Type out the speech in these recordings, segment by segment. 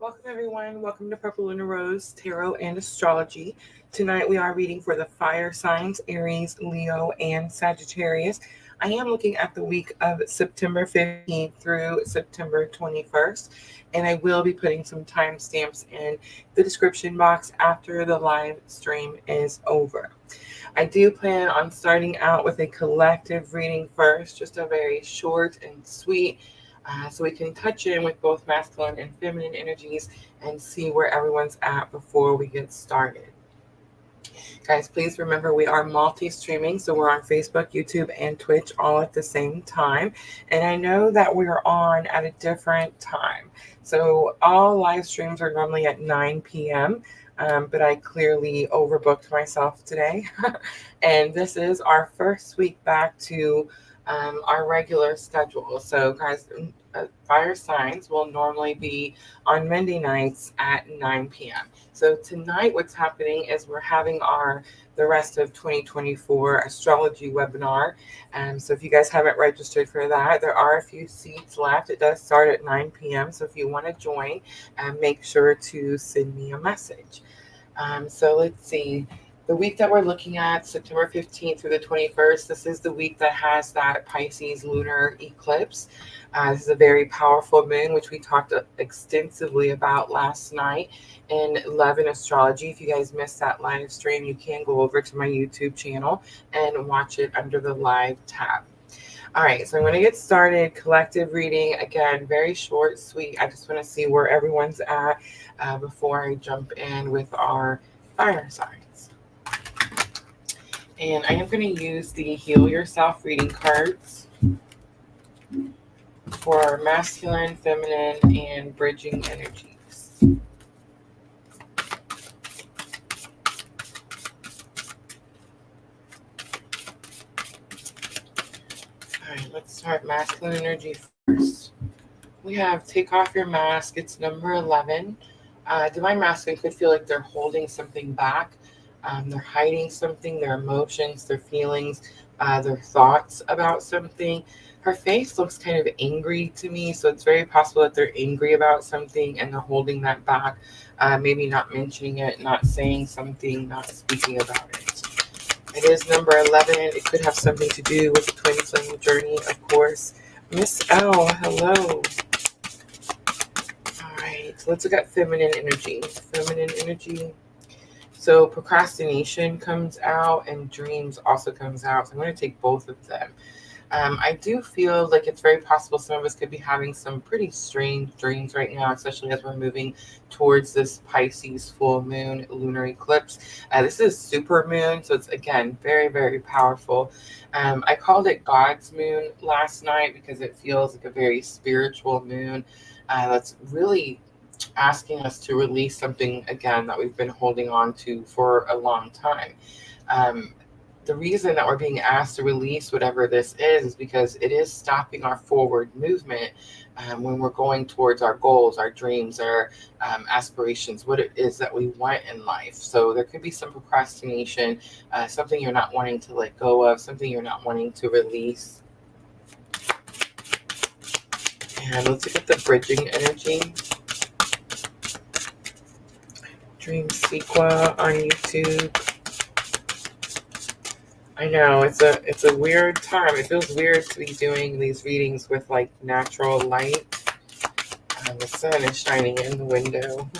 Welcome, everyone. Welcome to purplelunarose Tarot and Astrology. Tonight we are reading for the fire signs, Aries, Leo, and Sagittarius. I am looking at the week of September 15th through September 21st, and I will be putting some timestamps in the description box after the live stream is over. I do plan on starting out with a collective reading first, just a very short and sweet, so we can touch in with both masculine and feminine energies and see where everyone's at before we get started. Guys, please remember we are multi-streaming, so we're on Facebook, YouTube, and Twitch all at the same time. And I know that we're on at a different time. So all live streams are normally at 9 p.m., but I clearly overbooked myself today. And this is our first week back to our regular schedule. So guys, fire signs will normally be on Monday nights at 9 p.m. So tonight what's happening is we're having the rest of 2024 astrology webinar. So if you guys haven't registered for that, there are a few seats left. It does start at 9 p.m. So if you want to join, make sure to send me a message. So let's see. The week that we're looking at, September 15th through the 21st, this is the week that has that Pisces Lunar Eclipse. This is a very powerful moon, which we talked extensively about last night in Love and Astrology. If you guys missed that live stream, you can go over to my YouTube channel and watch it under the live tab. All right, so I'm going to get started. Collective reading, again, very short, sweet. I just want to see where everyone's at before I jump in with our fire signs. And I am going to use the Heal Yourself reading cards for our masculine, feminine, and bridging energies. All right, let's start masculine energy first. We have Take Off Your Mask. It's number 11. Divine masculine could feel like they're holding something back. They're hiding something, their emotions, their feelings, their thoughts about something. Her face looks kind of angry to me, so it's very possible that they're angry about something and they're holding that back, maybe not mentioning it, not saying something, not speaking about it. It is number 11. It could have something to do with the twin flame journey, of course. Miss L, hello. All right, so let's look at feminine energy. Feminine energy. So procrastination comes out and dreams also comes out. So I'm going to take both of them. I do feel like it's very possible some of us could be having some pretty strange dreams right now, especially as we're moving towards this Pisces full moon lunar eclipse. This is super moon, so it's, again, very, very powerful. I called it God's moon last night because it feels like a very spiritual moon that's really asking us to release something, again, that we've been holding on to for a long time. The reason that we're being asked to release whatever this is because it is stopping our forward movement when we're going towards our goals, our dreams, our aspirations, what it is that we want in life. So there could be some procrastination, something you're not wanting to let go of, something you're not wanting to release. And let's look at the bridging energy. Dream Sequa on YouTube. I know it's a weird time. It feels weird to be doing these readings with like natural light. The sun is shining in the window.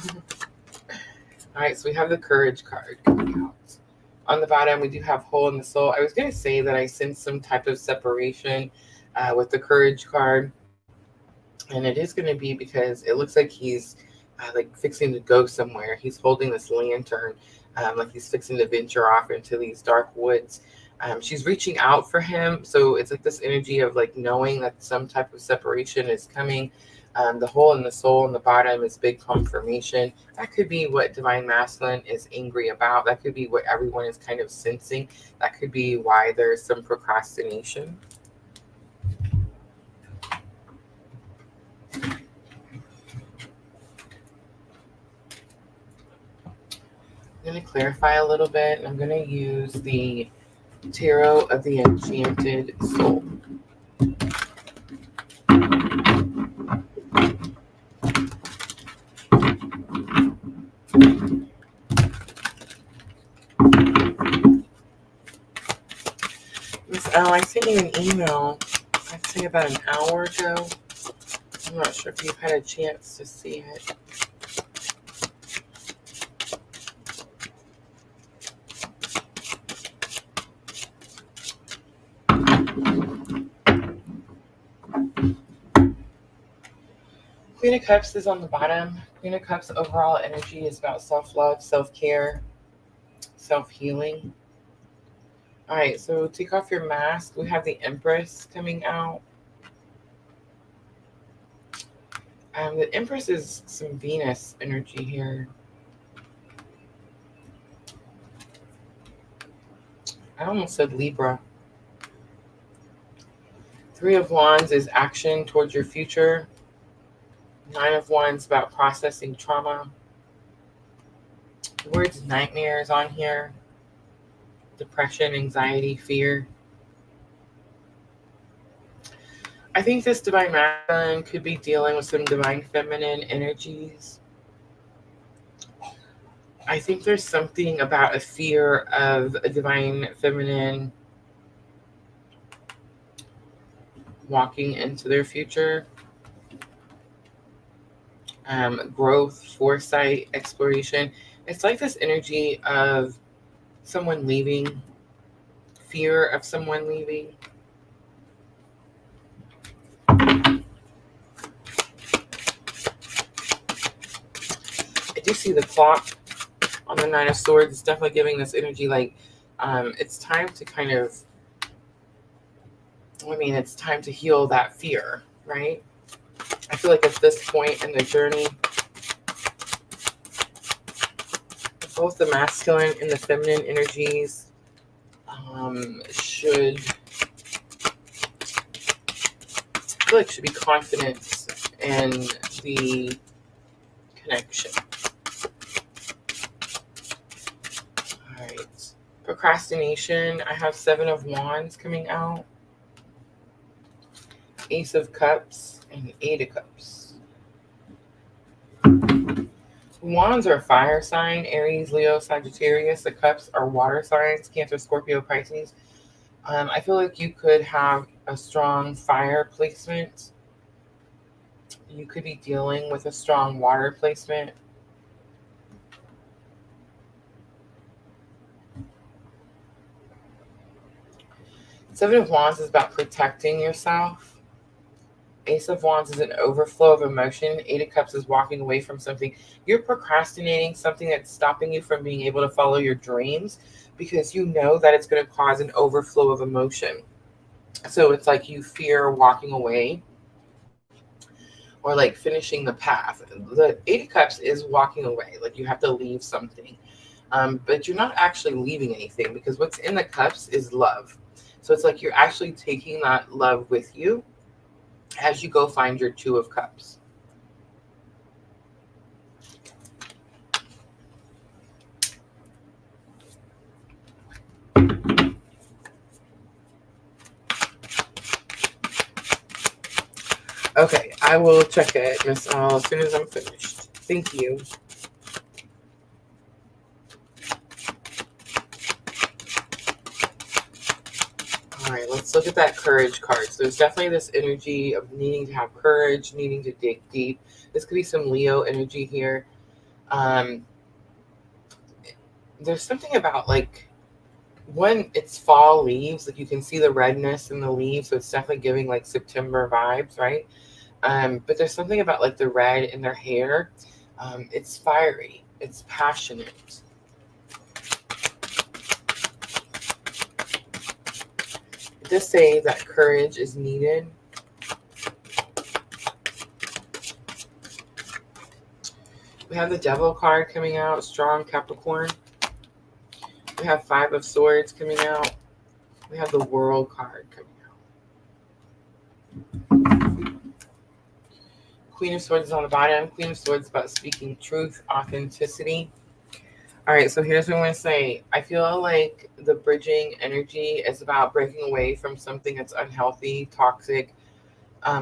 All right, so we have the Courage card coming out. On the bottom, we do have Hole in the Soul. I was going to say that I sense some type of separation with the Courage card. And it is going to be because it looks like he's like fixing to go somewhere. He's holding this lantern, like he's fixing to venture off into these dark woods. She's reaching out for him, so it's like this energy of like knowing that some type of separation is coming. The Hole in the Soul on the bottom is big confirmation. That could be what Divine Masculine is angry about. That could be what everyone is kind of sensing. That could be why there's some procrastination. I'm going to clarify a little bit. I'm going to use the Tarot of the Enchanted Soul. Miss L, I sent you an email, I'd say about an hour ago. I'm not sure if you've had a chance to see it. Queen of Cups is on the bottom. Queen of Cups overall energy is about self-love, self-care, self-healing. All right, so take off your mask. We have the Empress coming out. The Empress is some Venus energy here. I almost said Libra. Three of Wands is action towards your future. Nine of Wands about processing trauma. The words nightmares on here. Depression, anxiety, fear. I think this divine masculine could be dealing with some divine feminine energies. I think there's something about a fear of a divine feminine walking into their future. Growth, foresight, exploration. It's like this energy of someone leaving, fear of someone leaving. I do see the clock on the Nine of Swords. It's definitely giving this energy like it's time to kind of, it's time to heal that fear, right? I feel like at this point in the journey, both the masculine and the feminine energies should be confident in the connection. All right. Procrastination. I have Seven of Wands coming out. Ace of Cups and Eight of Cups. Wands are fire sign, Aries, Leo, Sagittarius. The cups are water signs, Cancer, Scorpio, Pisces. I feel like you could have a strong fire placement. You could be dealing with a strong water placement. Seven of Wands is about protecting yourself. Ace of Wands is an overflow of emotion. Eight of Cups is walking away from something. You're procrastinating something that's stopping you from being able to follow your dreams because you know that it's going to cause an overflow of emotion. So it's like you fear walking away or like finishing the path. The Eight of Cups is walking away. Like you have to leave something. But you're not actually leaving anything because what's in the cups is love. So it's like you're actually taking that love with you as you go find your Two of Cups. Okay, I will check it, Miss Al, as soon as I'm finished. Thank you. All right, let's look at that courage card. So there's definitely this energy of needing to have courage, needing to dig deep. This could be some Leo energy here. There's something about like when it's fall leaves, like you can see the redness in the leaves. So it's definitely giving like September vibes, right? But there's something about like the red in their hair. It's fiery. It's passionate. It does say that courage is needed. We have the Devil card coming out, strong Capricorn. We have Five of Swords coming out. We have the World card coming out. Queen of Swords is on the bottom. Queen of Swords is about speaking truth, authenticity. All right, so here's what I'm going to say. I feel like the bridging energy is about breaking away from something that's unhealthy, toxic,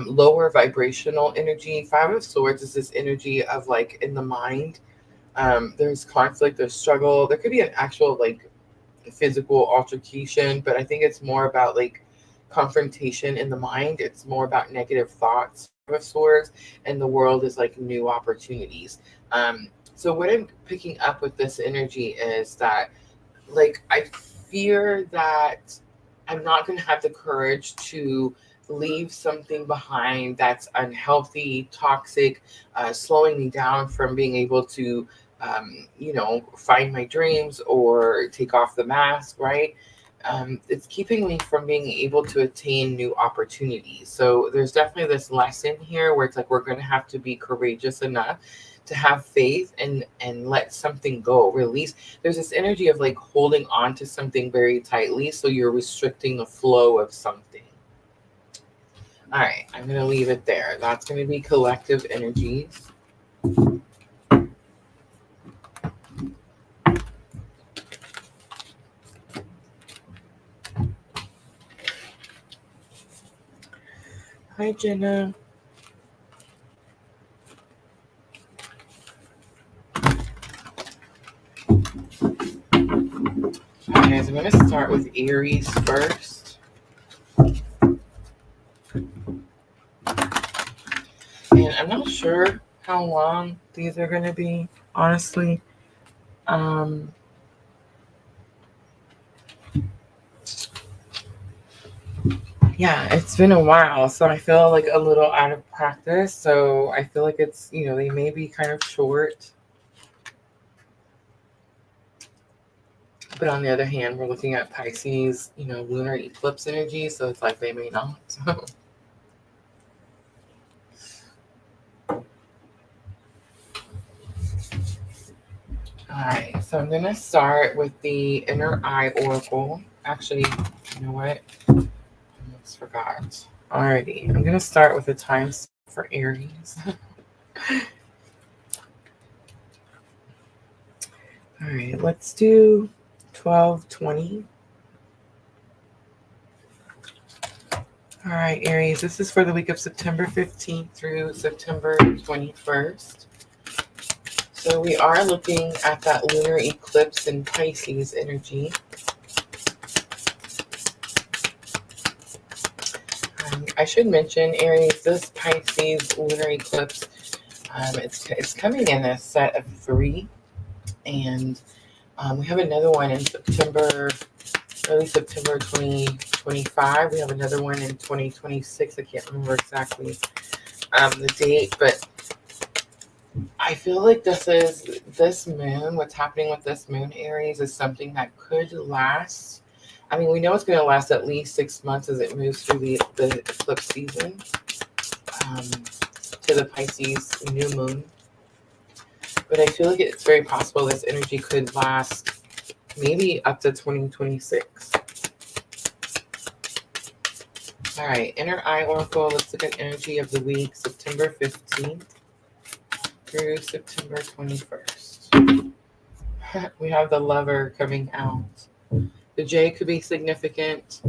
lower vibrational energy. Five of Swords is this energy of like in the mind. There's conflict, there's struggle. There could be an actual like physical altercation, but I think it's more about like confrontation in the mind. It's more about negative thoughts of sorts, and the world is like new opportunities. So what I'm picking up with this energy is that like I fear that I'm not going to have the courage to leave something behind that's unhealthy, toxic, slowing me down from being able to, find my dreams or take off the mask, right? It's keeping me from being able to attain new opportunities. So there's definitely this lesson here where it's like we're going to have to be courageous enough to have faith and let something go, release. There's this energy of like holding on to something very tightly, so you're restricting the flow of something. All right, I'm going to leave it there. That's going to be collective energies. Hi, Jenna. All right, guys, I'm going to start with Aries first. And I'm not sure how long these are going to be, honestly. Yeah, it's been a while, so I feel like a little out of practice. So I feel like it's, they may be kind of short. But on the other hand, we're looking at Pisces, lunar eclipse energy, so it's like they may not. All right, so I'm going to start with the Inner Eye Oracle. Actually, you know what? I almost forgot. Alrighty, I'm going to start with the time for Aries. All right, let's do 12:20. All right, Aries, this is for the week of September 15th through September 21st. So we are looking at that lunar eclipse in Pisces energy. I should mention, Aries, this Pisces lunar eclipse, it's coming in a set of 3. And we have another one in early September 2025. We have another one in 2026. I can't remember exactly the date, but I feel like this moon, what's happening with this moon, Aries, is something that could last. I mean, we know it's going to last at least 6 months as it moves through the eclipse season to the Pisces new moon. But I feel like it's very possible this energy could last maybe up to 2026. All right, Inner Eye Oracle, let's look at energy of the week, September 15th through September 21st. We have the Lover coming out. The J could be significant.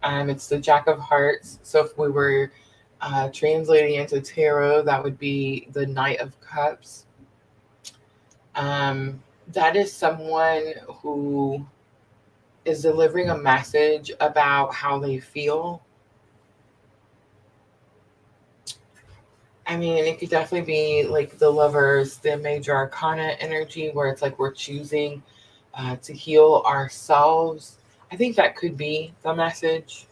It's the Jack of Hearts. So if we were translating into tarot, that would be the Knight of Cups. That is someone who is delivering a message about how they feel. I mean, it could definitely be like the Lovers, the Major Arcana energy, where it's like we're choosing to heal ourselves. I think that could be the message.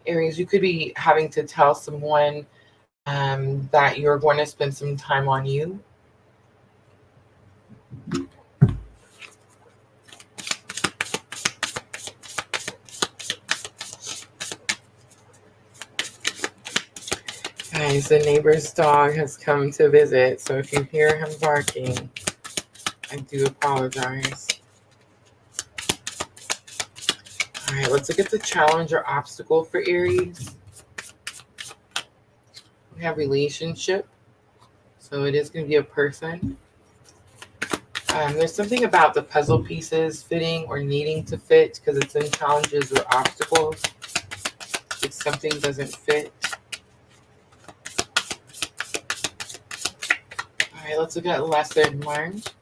Aries, you could be having to tell someone that you're going to spend some time on you. Guys, the neighbor's dog has come to visit, so if you hear him barking, I do apologize. All right, let's look at the challenge or obstacle for Aries. We have relationship, so it is going to be a person. There's something about the puzzle pieces fitting or needing to fit because it's in challenges or obstacles. If something doesn't fit. All right, let's look at lesson learned.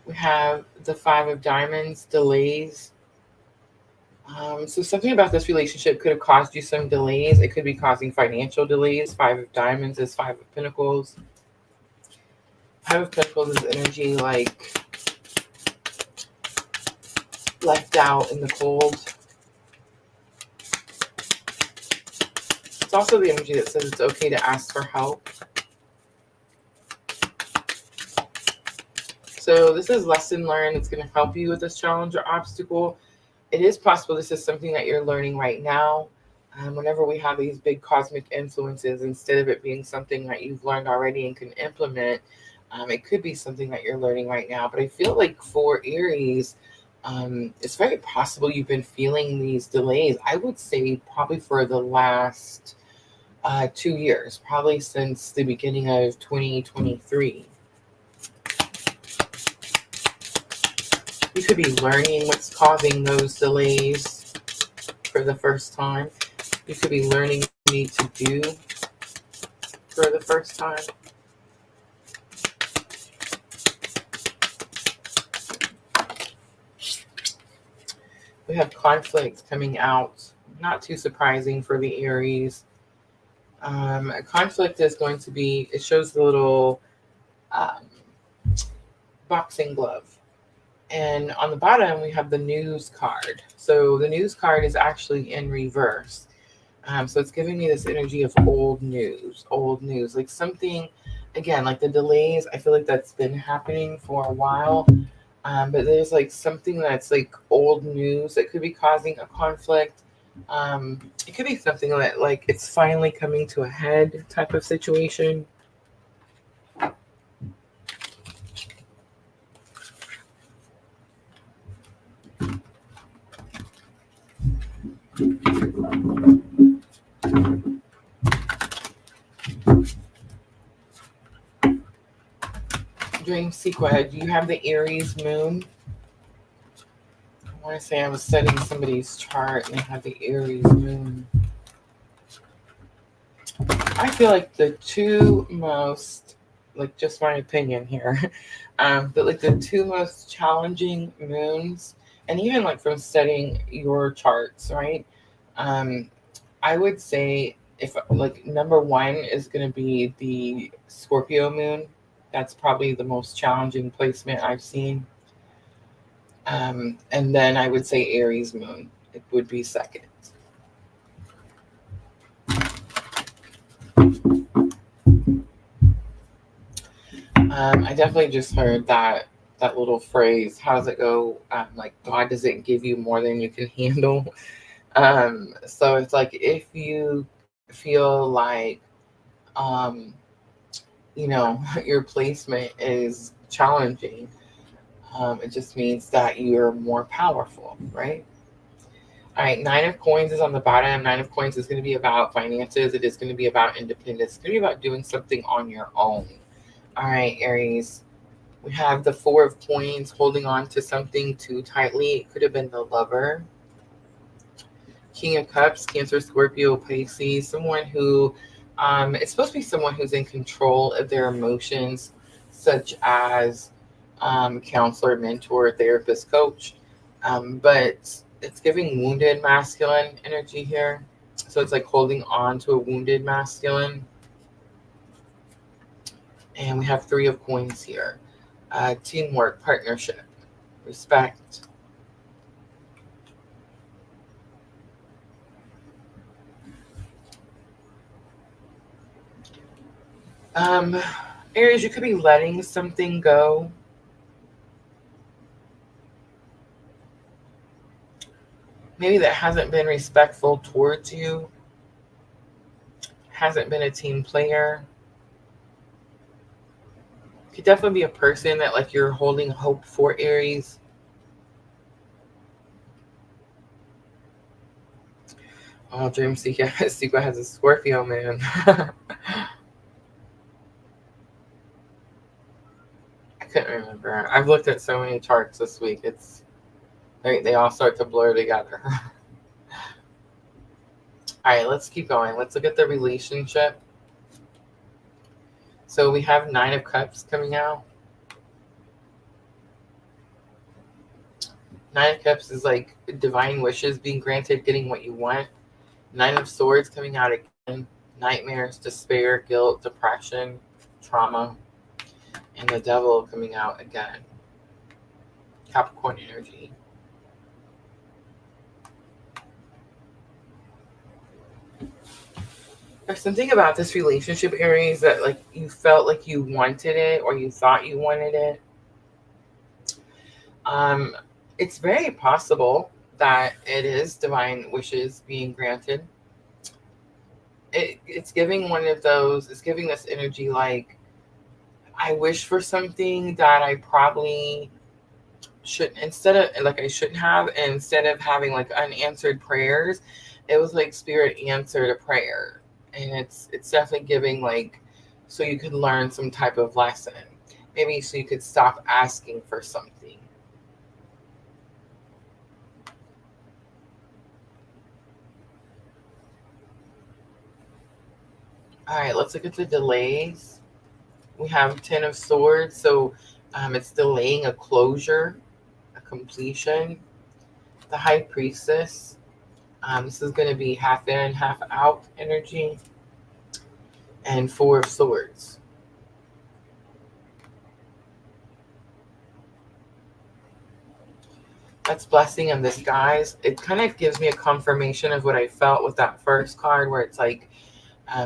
We have the Five of Diamonds, delays. So something about this relationship could have caused you some delays. It could be causing financial delays. Five of Diamonds is Five of Pentacles. Five of Pentacles is energy like left out in the cold. It's also the energy that says it's okay to ask for help. So this is lesson learned. It's going to help you with this challenge or obstacle. It is possible this is something that you're learning right now. Whenever we have these big cosmic influences, instead of it being something that you've learned already and can implement, it could be something that you're learning right now. But I feel like for Aries, it's very possible you've been feeling these delays. I would say probably for the last 2 years, probably since the beginning of 2023. You could be learning what's causing those delays for the first time. You could be learning what you need to do for the first time. We have conflict coming out. Not too surprising for the Aries. Conflict is going to be, it shows the little boxing glove. And on the bottom, we have the news card. So the news card is actually in reverse. So it's giving me this energy of old news, like something, again, like the delays. I feel like that's been happening for a while. But there's like something that's like old news that could be causing a conflict. It could be something that like it's finally coming to a head type of situation. Dream Sequel, do you have the Aries moon? I want to say I was studying somebody's chart and they had the Aries moon. I feel like the two most, like just my opinion here, but like the two most challenging moons, and even like from studying your charts, right? I would say if like number one is going to be the Scorpio moon. That's probably the most challenging placement I've seen. And then I would say Aries moon. It would be second. I definitely just heard that little phrase. How does it go? Like God doesn't give you more than you can handle. So it's like if you feel like your placement is challenging, it just means that you're more powerful, right? All right, Nine of Coins is on the bottom. Nine of Coins is going to be about finances. It is going to be about independence. It's going to be about doing something on your own. All right, Aries. We have the Four of Coins, holding on to something too tightly. It could have been the Lover. King of Cups, Cancer, Scorpio, Pisces. Someone who, it's supposed to be someone who's in control of their emotions, such as counselor, mentor, therapist, coach. But it's giving wounded masculine energy here. So it's like holding on to a wounded masculine. And we have Three of Coins here. Teamwork, partnership, respect. Aries, you could be letting something go. Maybe that hasn't been respectful towards you. Hasn't been a team player. Could definitely be a person that like you're holding hope for, Aries. Oh, Dream Seeker has a Scorpio, man. I couldn't remember. I've looked at so many charts this week. They all start to blur together. All right, let's keep going. Let's look at the relationship. So we have Nine of Cups coming out. Nine of Cups is like divine wishes being granted, getting what you want. Nine of Swords coming out again. Nightmares, despair, guilt, depression, trauma. And the Devil coming out again. Capricorn energy. There's something about this relationship, Aries, that like you felt like you wanted it or you thought you wanted it. It's very possible that it is divine wishes being granted. It's giving one of those, it's giving this energy like, I wish for something that I probably shouldn't, I shouldn't have, and instead of having like unanswered prayers, it was like Spirit answered a prayer. And it's definitely giving like, so you could learn some type of lesson. Maybe so you could stop asking for something. All right, let's look at the delays. We have 10 of Swords, so it's delaying a closure, a completion. The High Priestess, this is going to be half in, half out energy. And Four of Swords. That's blessing in disguise. It kind of gives me a confirmation of what I felt with that first card, where it's like,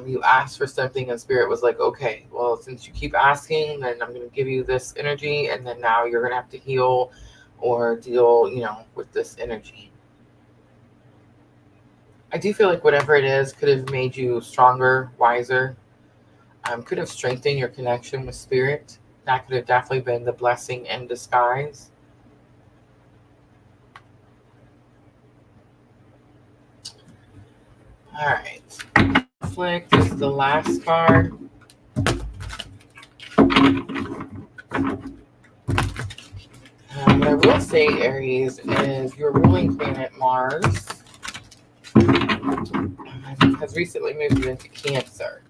you asked for something and Spirit was like, okay, well, since you keep asking, then I'm going to give you this energy, and then now you're going to have to heal or deal, with this energy. I do feel like whatever it is could have made you stronger, wiser, could have strengthened your connection with Spirit. That could have definitely been the blessing in disguise. All right. Conflict is the last card. What I will say, Aries, is your ruling planet Mars has recently moved you into Cancer.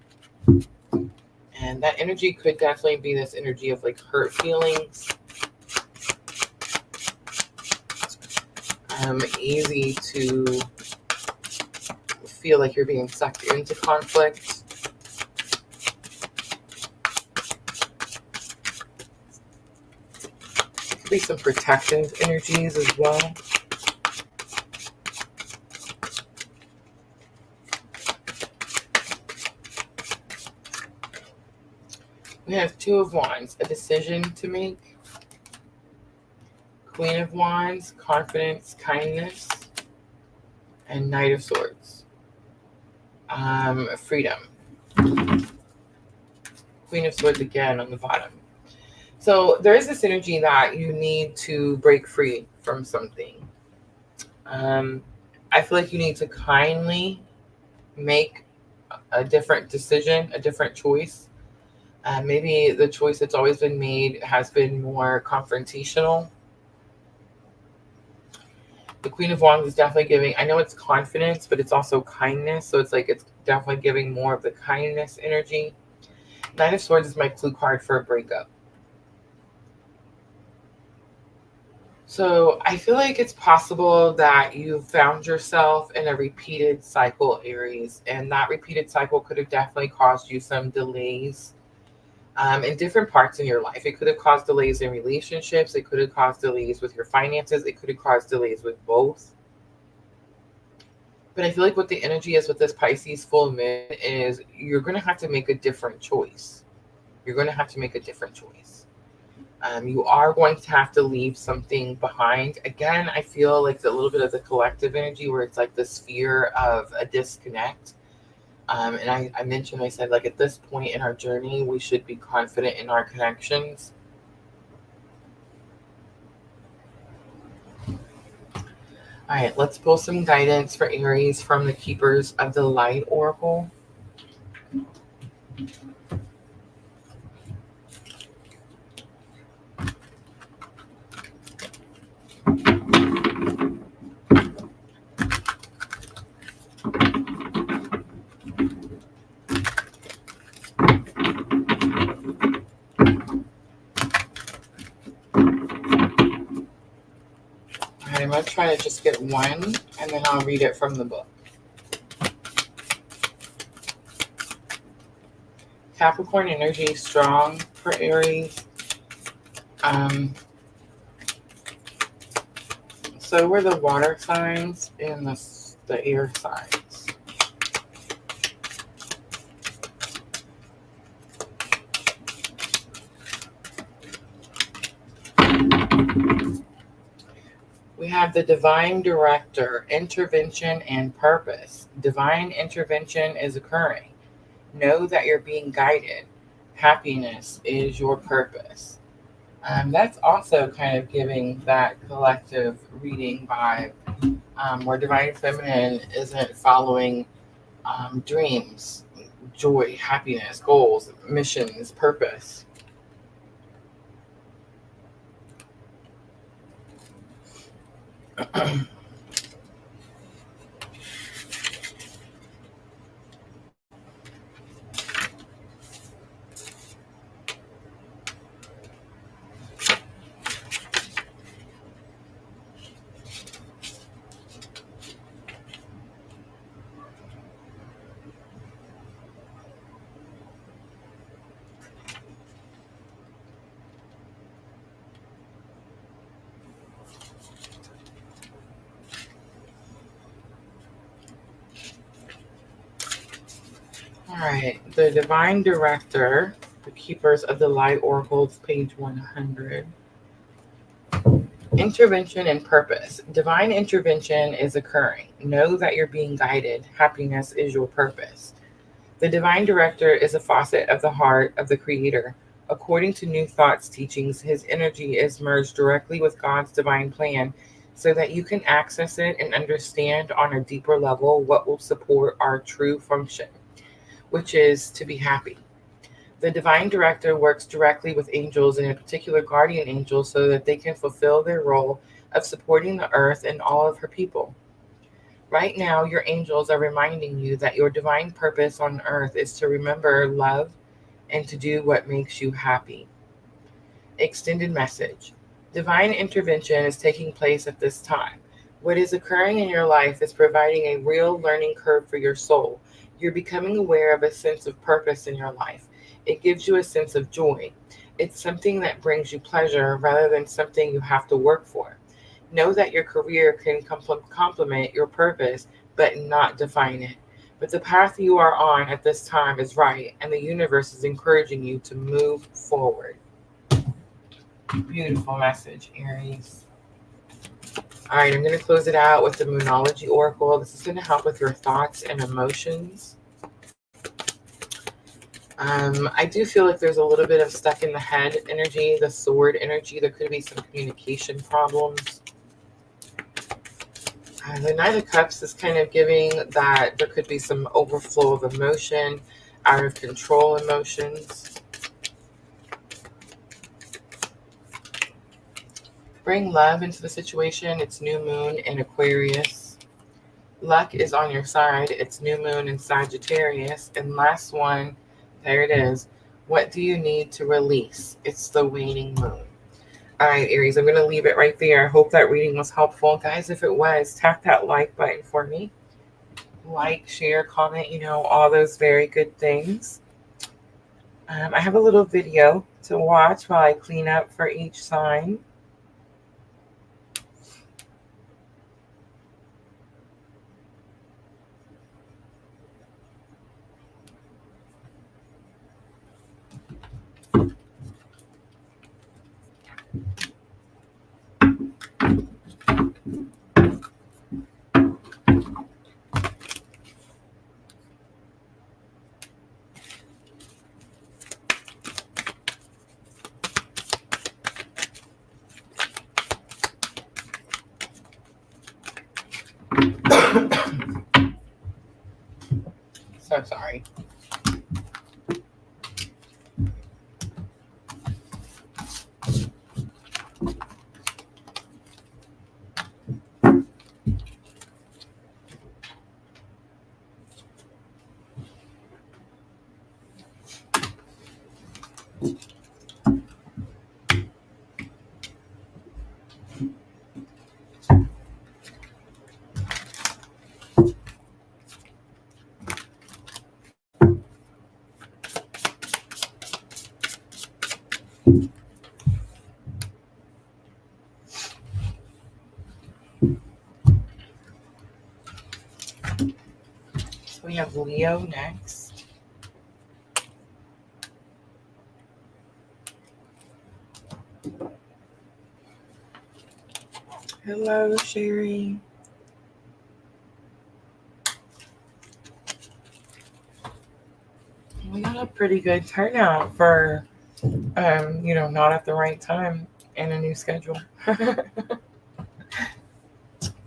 And that energy could definitely be this energy of like hurt feelings. Easy to feel like you're being sucked into conflict. There could be some protective energies as well. We have Two of Wands, a decision to make. Queen of Wands, confidence, kindness. And Knight of Swords. Freedom. Queen of Swords again on the bottom. So there is this energy that you need to break free from something. I feel like you need to kindly make a different decision, a different choice. Maybe the choice that's always been made has been more confrontational. The Queen of Wands is definitely giving, I know it's confidence, but it's also kindness. So it's like, it's definitely giving more of the kindness energy. Knight of Swords is my clue card for a breakup. So I feel like it's possible that you found yourself in a repeated cycle, Aries, and that repeated cycle could have definitely caused you some delays in different parts in your life. It could have caused delays in relationships. It could have caused delays with your finances. It could have caused delays with both. But I feel like what the energy is with this Pisces full moon is you're going to have to make a different choice. You're going to have to make a different choice. You are going to have to leave something behind. Again, I feel like a little bit of the collective energy where it's like this fear of a disconnect. And I mentioned, I said, like at this point in our journey, we should be confident in our connections. All right, let's pull some guidance for Aries from the Keepers of the Light Oracle. going to try to just get one, and then I'll read it from the book. Capricorn energy, strong for Aries. So were the water signs and the air signs. We have the divine director, intervention and purpose. Divine intervention is occurring. Know that you're being guided. Happiness is your purpose. That's also kind of giving that collective reading vibe, where divine feminine isn't following dreams, joy, happiness, goals, missions, purpose. All right, the divine director, the keepers of the light oracles, page 100. Intervention and purpose. Divine intervention is occurring. Know that you're being guided. Happiness is your purpose. The divine director is a faucet of the heart of the creator. According to New Thought's teachings, his energy is merged directly with God's divine plan so that you can access it and understand on a deeper level what will support our true function, which is to be happy. The divine director works directly with angels and in particular guardian angels so that they can fulfill their role of supporting the earth and all of her people. Right now, your angels are reminding you that your divine purpose on earth is to remember love and to do what makes you happy. Extended message. Divine intervention is taking place at this time. What is occurring in your life is providing a real learning curve for your soul. You're becoming aware of a sense of purpose in your life. It gives you a sense of joy. It's something that brings you pleasure rather than something you have to work for. Know that your career can complement your purpose, but not define it. But the path you are on at this time is right, and the universe is encouraging you to move forward. Beautiful message, Aries. All right, I'm going to close it out with the Moonology Oracle. This is going to help with your thoughts and emotions. I do feel like there's a little bit of stuck in the head energy, the sword energy. There could be some communication problems. The Knight of Cups is kind of giving that there could be some overflow of emotion, out of control emotions. Bring love into the situation. It's new moon in Aquarius. Luck is on your side. It's new moon in Sagittarius. And last one, there it is. What do you need to release? It's the waning moon. All right, Aries, I'm going to leave it right there. I hope that reading was helpful. Guys, if it was, tap that like button for me. Like, share, comment, all those very good things. I have a little video to watch while I clean up for each sign. So sorry. So we have Leo next. Hello, Sherry. We got a pretty good turnout for, not at the right time and a new schedule. All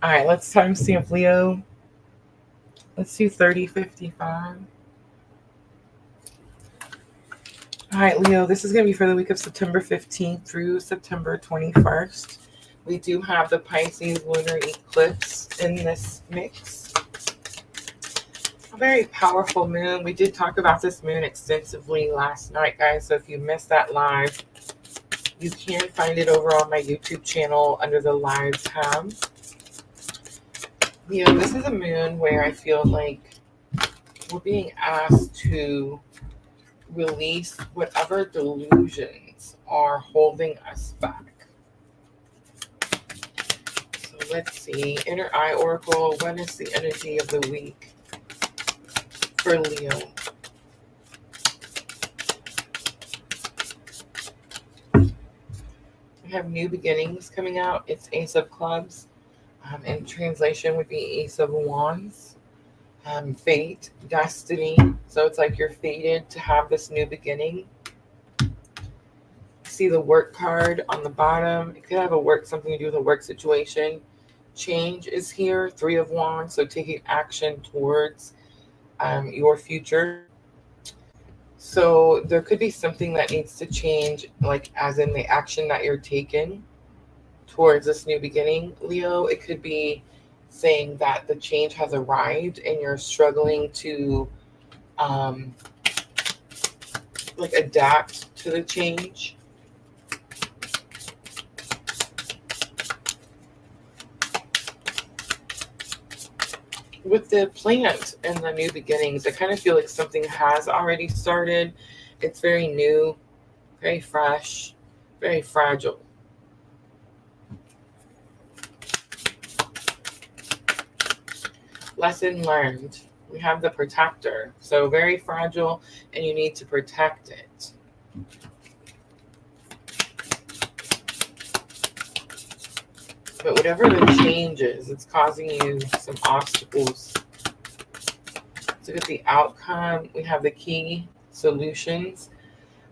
right, let's timestamp Leo. Let's do 3055. All right, Leo, this is going to be for the week of September 15th through September 21st. We do have the Pisces Lunar Eclipse in this mix. A very powerful moon. We did talk about this moon extensively last night, guys. So if you missed that live, you can find it over on my YouTube channel under the live tab. Leo, this is a moon where I feel like we're being asked to release whatever delusions are holding us back. So let's see. Inner Eye Oracle, what is the energy of the week for Leo? We have new beginnings coming out. It's Ace of Clubs. In translation would be Ace of Wands. Fate, destiny. So it's like you're fated to have this new beginning. See the work card on the bottom. It could have something to do with a work situation. Change is here. 3 of Wands. So taking action towards your future. So there could be something that needs to change, like as in the action that you're taking towards this new beginning, Leo. It could be saying that the change has arrived and you're struggling to adapt to the change. With the plant and the new beginnings, I kind of feel like something has already started. It's very new, very fresh, very fragile. Lesson learned. We have the protector. So very fragile and you need to protect it. But whatever the change is, it's causing you some obstacles. Let's look at the outcome. We have the key solutions.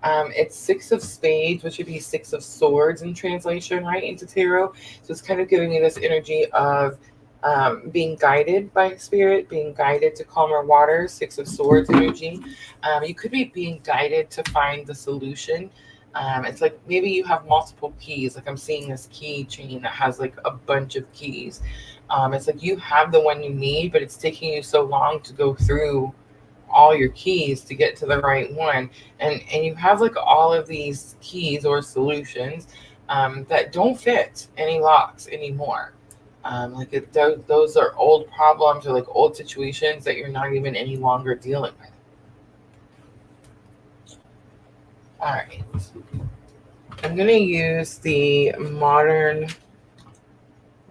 It's 6 of Spades, which would be 6 of Swords in translation, right, into tarot. So it's kind of giving me this energy of being guided by spirit, being guided to calmer waters. 6 of Swords energy. You could be being guided to find the solution. It's like maybe you have multiple keys. Like I'm seeing this key chain that has like a bunch of keys. It's like you have the one you need, but it's taking you so long to go through all your keys to get to the right one. And you have like all of these keys or solutions that don't fit any locks anymore. Those are old problems or like old situations that you're not even any longer dealing with. All right. I'm going to use the Modern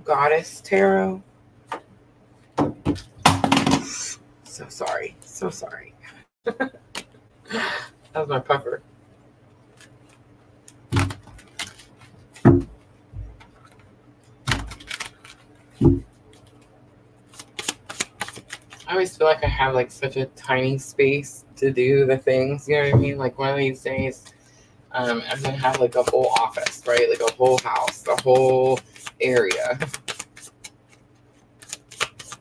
Goddess Tarot. So sorry. So sorry. That was my puffer. I always feel like I have like such a tiny space to do the things, you know what I mean? Like one of these days, I'm gonna have like a whole office, right? Like a whole house, a whole area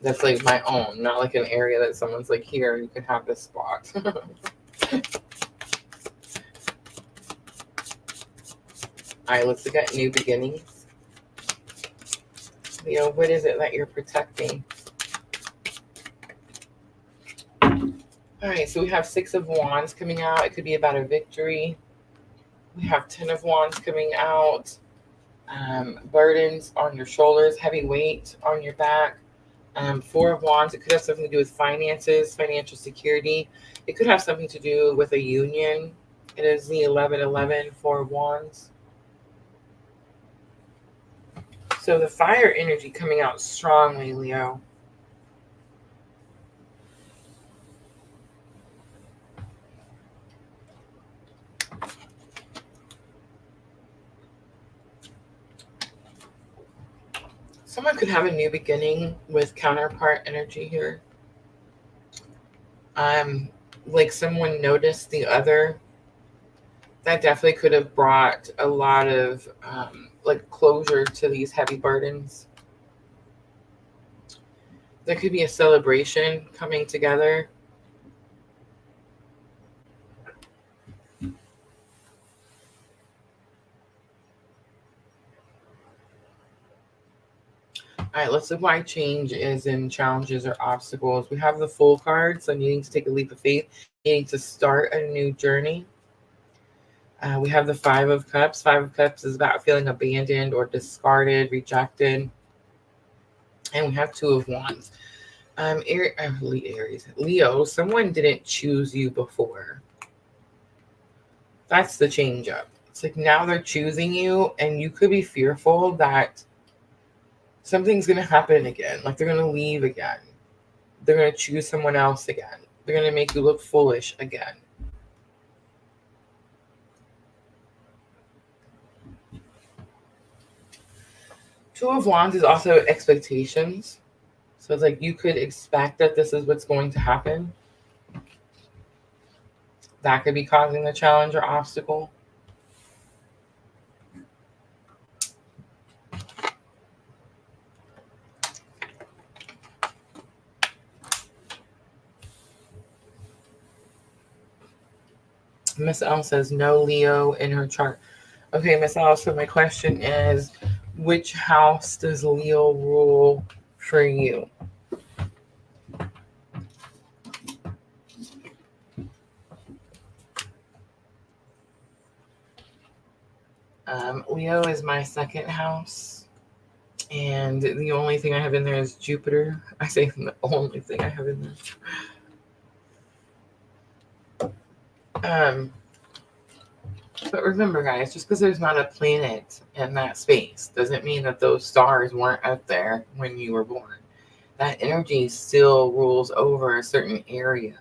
that's like my own, not like an area that someone's like, here, you can have this spot. All right, let's look at new beginnings. Leo, what is it that you're protecting? All right, so we have 6 of Wands coming out. It could be about a victory. We have 10 of Wands coming out. Burdens on your shoulders, heavy weight on your back. 4 of Wands, it could have something to do with finances, financial security. It could have something to do with a union It is the 1111 for Wands. So the fire energy coming out strongly, Leo. Someone could have a new beginning with counterpart energy here. Like someone noticed the other. That definitely could have brought a lot of like closure to these heavy burdens. There could be a celebration coming together. All right, let's look why change is in challenges or obstacles. We have the Fool card, so needing to take a leap of faith, needing to start a new journey. We have the Five of Cups. Five of Cups is about feeling abandoned or discarded, rejected. And we have Two of Wands. Aries, Leo, someone didn't choose you before. That's the change up. It's like now they're choosing you, and you could be fearful that something's going to happen again. Like they're going to leave again. They're going to choose someone else again. They're going to make you look foolish again. Two of Wands is also expectations. So it's like you could expect that this is what's going to happen. That could be causing a challenge or obstacle. Miss L says no Leo in her chart. Okay, Miss L, so my question is, which house does Leo rule for you? Leo is my second house, and the only thing I have in there is Jupiter. I say the only thing I have in there. But remember, guys, just because there's not a planet in that space doesn't mean that those stars weren't out there when you were born. That energy still rules over a certain area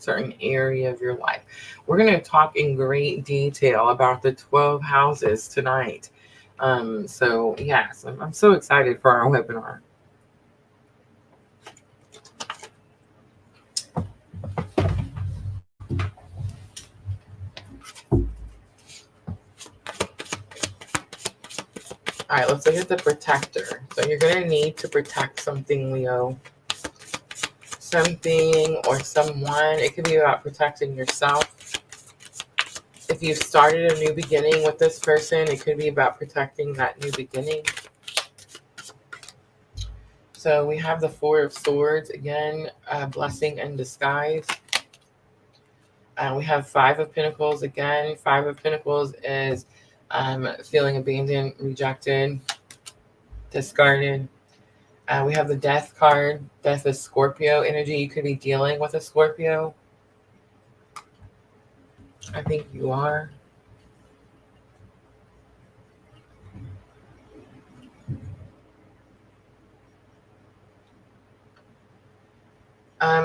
of your life. We're going to talk in great detail about the 12 houses tonight. So yes, I'm so excited for our webinar. All right, let's look at the protector. So you're going to need to protect something, Leo. Something or someone. It could be about protecting yourself. If you've started a new beginning with this person, it could be about protecting that new beginning. So we have the Four of Swords, again, blessing in disguise. We have Five of Pentacles, again. Five of Pentacles is feeling abandoned, rejected, discarded. We have the Death card. Death is Scorpio energy. You could be dealing with a Scorpio. I think you are.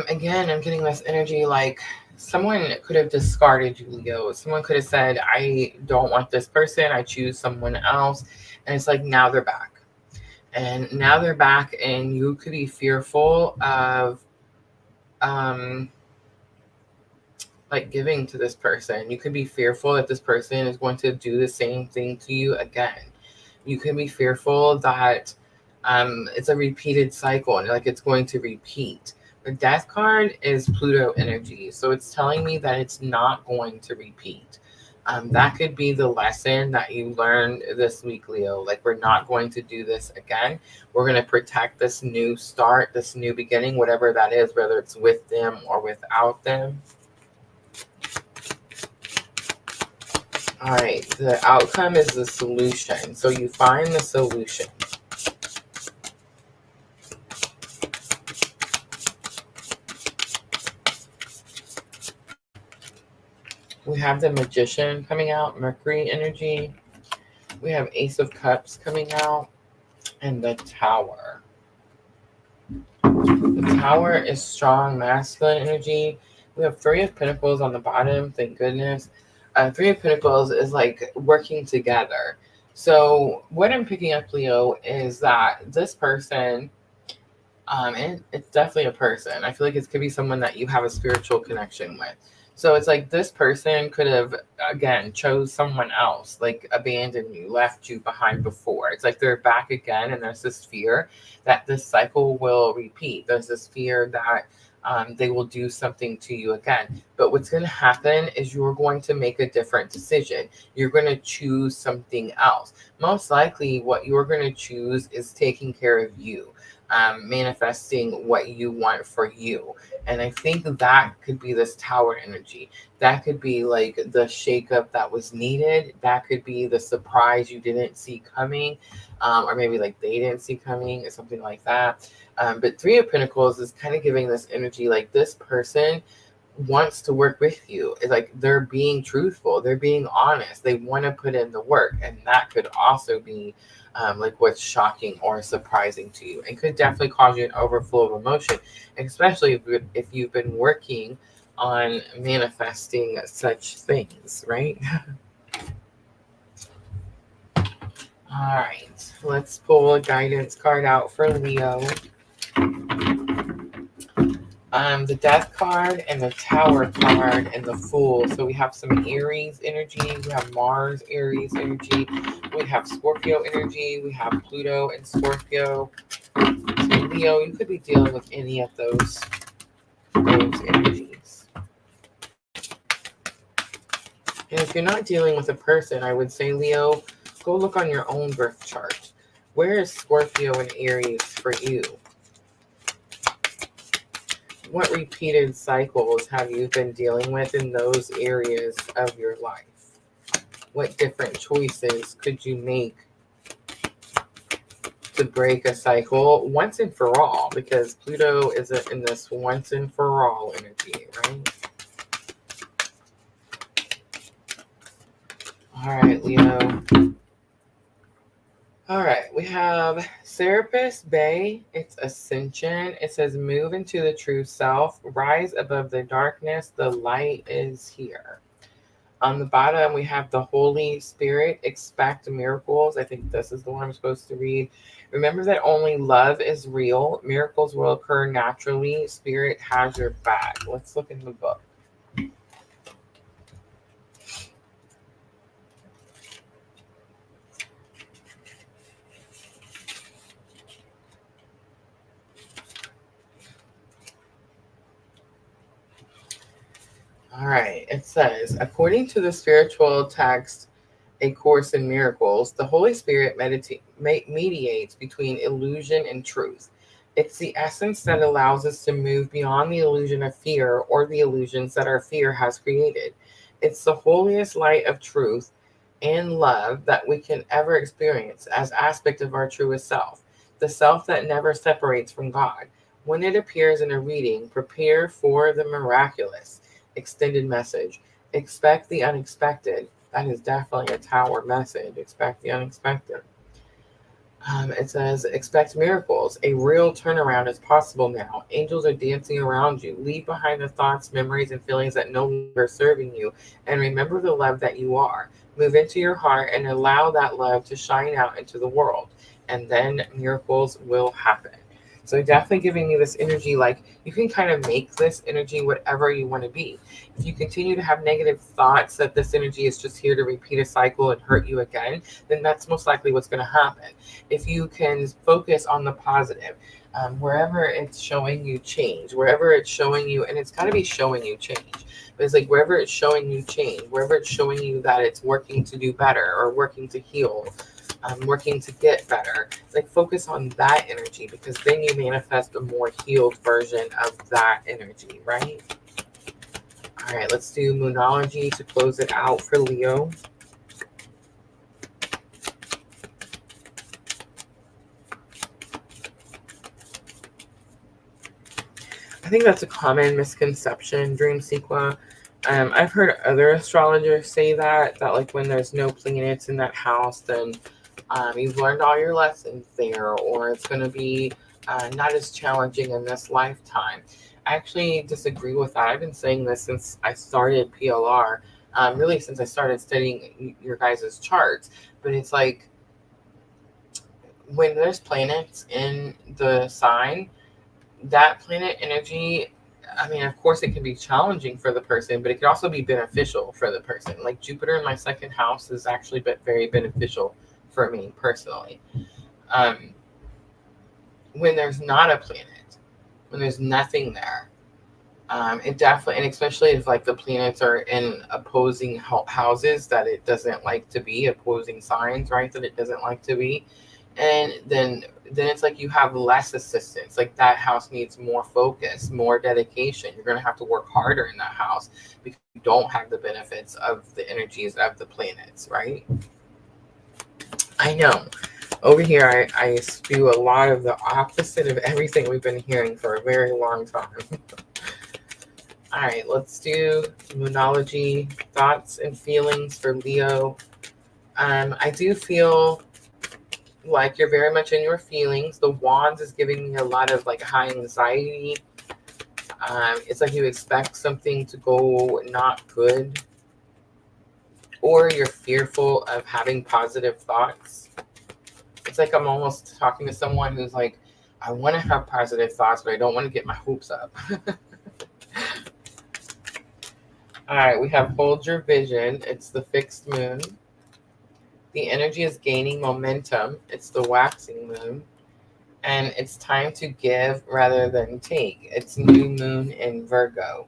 Again, I'm getting this energy like someone could have discarded you, Leo. Someone could have said, I don't want this person. I choose someone else. And it's like now they're back. And now they're back, and you could be fearful of like giving to this person. You could be fearful that this person is going to do the same thing to you again. You could be fearful that it's a repeated cycle and like it's going to repeat. The Death card is Pluto energy, so it's telling me that it's not going to repeat. That could be the lesson that you learned this week, Leo. Like, we're not going to do this again. We're going to protect this new start, this new beginning, whatever that is, whether it's with them or without them. All right, the outcome is the solution. So you find the solution. We have the Magician coming out, Mercury energy. We have Ace of Cups coming out, and the Tower. The Tower is strong masculine energy. We have Three of Pentacles on the bottom, thank goodness. Three of Pentacles is like working together. So what I'm picking up, Leo, is that this person, and it's definitely a person. I feel like it could be someone that you have a spiritual connection with. So it's like this person could have, again, chose someone else, like abandoned you, left you behind before. It's like they're back again, and there's this fear that this cycle will repeat. There's this fear that they will do something to you again. But what's going to happen is you're going to make a different decision. You're going to choose something else. Most likely, what you're going to choose is taking care of you. Manifesting what you want for you. And I think that could be this Tower energy. That could be like the shakeup that was needed. That could be the surprise you didn't see coming, or maybe like they didn't see coming, or something like that. But Three of Pentacles is kind of giving this energy like this person wants to work with you. It's like they're being truthful, they're being honest, they want to put in the work, and that could also be like what's shocking or surprising to you, and could definitely cause you an overflow of emotion, especially if you've been working on manifesting such things, right? All right, let's pull a guidance card out for Leo. The Death card and the Tower card and the Fool. So we have some Aries energy, we have Mars, Aries energy, we have Scorpio energy, we have Pluto and Scorpio. So Leo, you could be dealing with any of those energies. And if you're not dealing with a person, I would say, Leo, go look on your own birth chart. Where is Scorpio and Aries for you? What repeated cycles have you been dealing with in those areas of your life? What different choices could you make to break a cycle once and for all? Because Pluto is in this once and for all energy, right? All right, Leo. All right, we have Serapis Bay. It's Ascension. It says, move into the true self, rise above the darkness. The light is here. On the bottom, we have the Holy Spirit. Expect miracles. I think this is the one I'm supposed to read. Remember that only love is real. Miracles will occur naturally. Spirit has your back. Let's look in the book. All right, it says, according to the spiritual text, A Course in Miracles, the Holy Spirit mediates between illusion and truth. It's the essence that allows us to move beyond the illusion of fear or the illusions that our fear has created. It's the holiest light of truth and love that we can ever experience as aspect of our truest self, the self that never separates from God. When it appears in a reading, prepare for the miraculous. Extended message. Expect the unexpected. That is definitely a Tower message. Expect the unexpected. It says, expect miracles. A real turnaround is possible now. Angels are dancing around you. Leave behind the thoughts, memories, and feelings that no longer are serving you. And remember the love that you are. Move into your heart and allow that love to shine out into the world. And then miracles will happen. So definitely giving me this energy, like you can kind of make this energy whatever you want to be. If you continue to have negative thoughts that this energy is just here to repeat a cycle and hurt you again, then that's most likely what's going to happen. If you can focus on the positive, wherever it's showing you change, wherever it's showing you, and it's got to be showing you change, but it's like wherever it's showing you change, wherever it's showing you that it's working to do better or working to heal, working to get better, like focus on that energy, because then you manifest a more healed version of that energy, right? All right, let's do Moonology to close it out for Leo. I think that's a common misconception, Dream Sequel. I've heard other astrologers say that like when there's no planets in that house, then you've learned all your lessons there, or it's going to be not as challenging in this lifetime. I actually disagree with that. I've been saying this since I started PLR, really since I started studying your guys' charts. But it's like when there's planets in the sign, that planet energy, I mean, of course, it can be challenging for the person, but it can also be beneficial for the person. Like Jupiter in my second house has actually been very beneficial for me personally. When there's not a planet, when there's nothing there, it definitely, and especially if like the planets are in opposing houses that it doesn't like to be, opposing signs, right? That it doesn't like to be, and then it's like you have less assistance. Like that house needs more focus, more dedication. You're going to have to work harder in that house because you don't have the benefits of the energies of the planets, right? I know. Over here, I spew a lot of the opposite of everything we've been hearing for a very long time. All right, let's do Moonology, thoughts and feelings for Leo. I do feel like you're very much in your feelings. The Wands is giving me a lot of like high anxiety. It's like you expect something to go not good, or you're fearful of having positive thoughts. It's like I'm almost talking to someone who's like, I want to have positive thoughts, but I don't want to get my hopes up. All right, we have hold your vision. It's the fixed moon. The energy is gaining momentum. It's the waxing moon. And it's time to give rather than take. It's new moon in Virgo.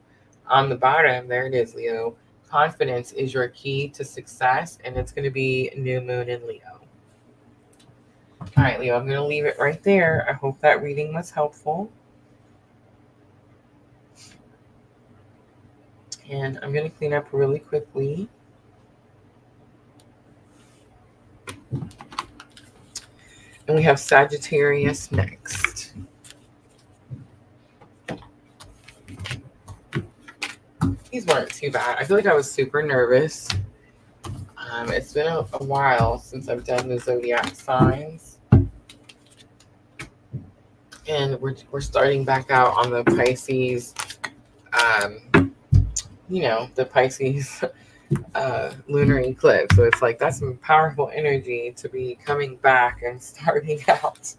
On the bottom, there it is, Leo. Confidence is your key to success, and it's going to be new moon in Leo. All right, Leo, I'm going to leave it right there. I hope that reading was helpful. And I'm going to clean up really quickly. And we have Sagittarius next. These weren't too bad. I feel like I was super nervous. It's been a while since I've done the zodiac signs. And we're starting back out on the Pisces, the Pisces lunar eclipse. So it's like that's some powerful energy to be coming back and starting out.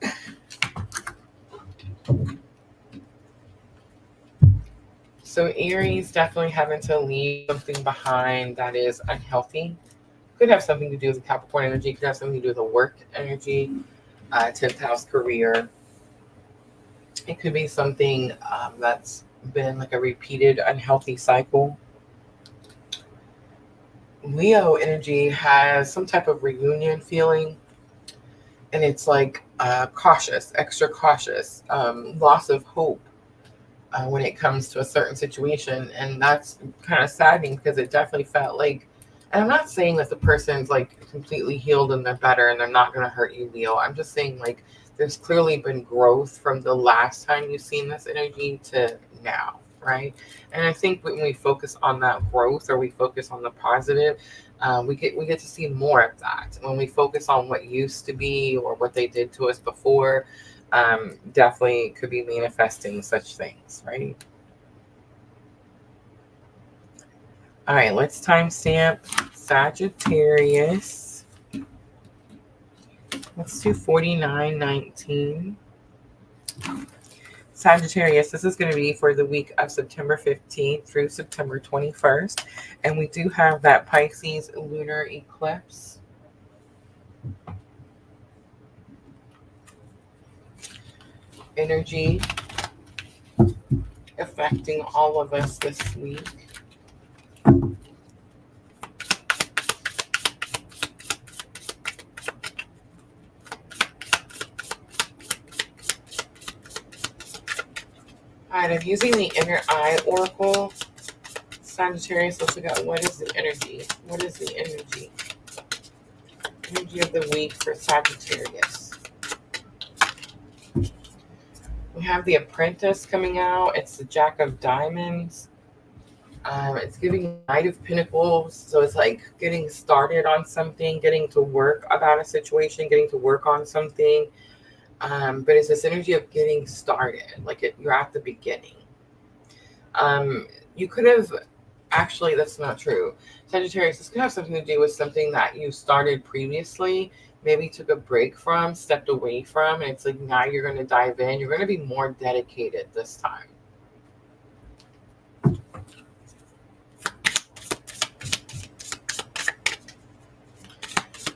So Aries definitely having to leave something behind that is unhealthy. Could have something to do with the Capricorn energy. Could have something to do with the work energy, 10th house career. It could be something that's been like a repeated unhealthy cycle. Leo energy has some type of reunion feeling, and it's like cautious, extra cautious, loss of hope when it comes to a certain situation. And that's kind of saddening because it definitely felt like, and I'm not saying that the person's like completely healed and they're better and they're not going to hurt you, Leo. I'm just saying like there's clearly been growth from the last time you've seen this energy to now, right? And I think when we focus on that growth, or we focus on the positive, we get to see more of that. When we focus on what used to be or what they did to us before, definitely could be manifesting such things, right? All right, let's timestamp Sagittarius. Let's do 4919. Sagittarius, this is going to be for the week of September 15th through September 21st. And we do have that Pisces lunar eclipse. Energy affecting all of us this week. All right, I'm using the Inner Eye Oracle. Sagittarius, let's look at what is the energy? What is the energy? Energy of the week for Sagittarius. We have the Apprentice coming out. It's the Jack of Diamonds. It's giving Knight of Pentacles, so it's like getting started on something, getting to work about a situation, getting to work on something. But it's this energy of getting started, like you're at the beginning. You could have actually, that's not true. Sagittarius, this could have something to do with something that you started previously, maybe took a break from, stepped away from, and it's like now you're going to dive in. You're going to be more dedicated this time.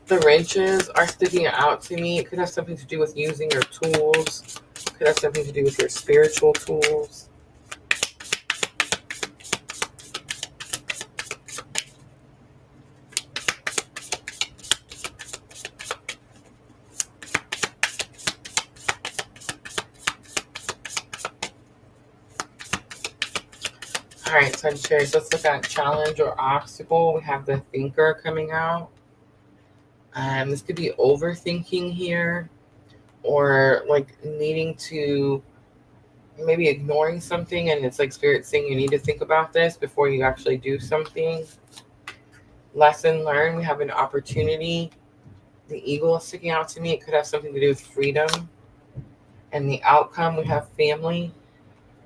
The wrenches are sticking out to me. It could have something to do with using your tools. It could have something to do with your spiritual tools. All right, Sagittarius, let's look at challenge or obstacle. We have the thinker coming out. This could be overthinking here, or like needing to, maybe ignoring something, and it's like spirit saying you need to think about this before you actually do something. Lesson learned, we have an opportunity. The eagle is sticking out to me. It could have something to do with freedom. And the outcome, we have family.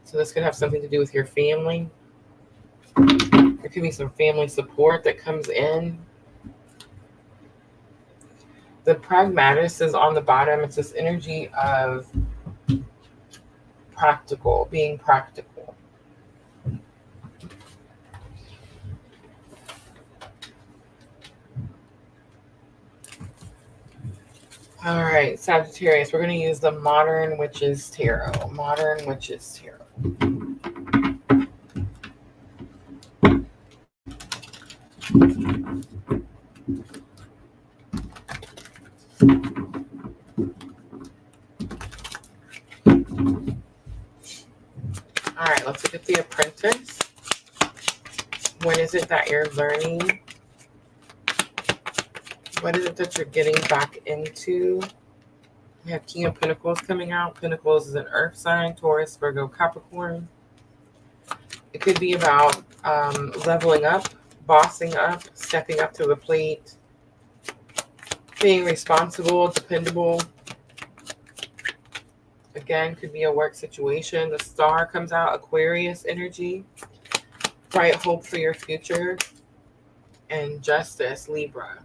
So this could have something to do with your family. There could be some family support that comes in. The pragmatist is on the bottom. It's this energy of practical, being practical. All right, Sagittarius, we're going to use the Modern Witches Tarot. Modern Witches Tarot. All right, let's look at the Apprentice. What is it that you're learning? What is it that you're getting back into? We have King of Pentacles coming out. Pentacles is an earth sign, Taurus, Virgo, Capricorn. It could be about leveling up, bossing up, stepping up to the plate, being responsible, dependable. Again, could be a work situation. The Star comes out, Aquarius energy. Bright hope for your future. And Justice, Libra.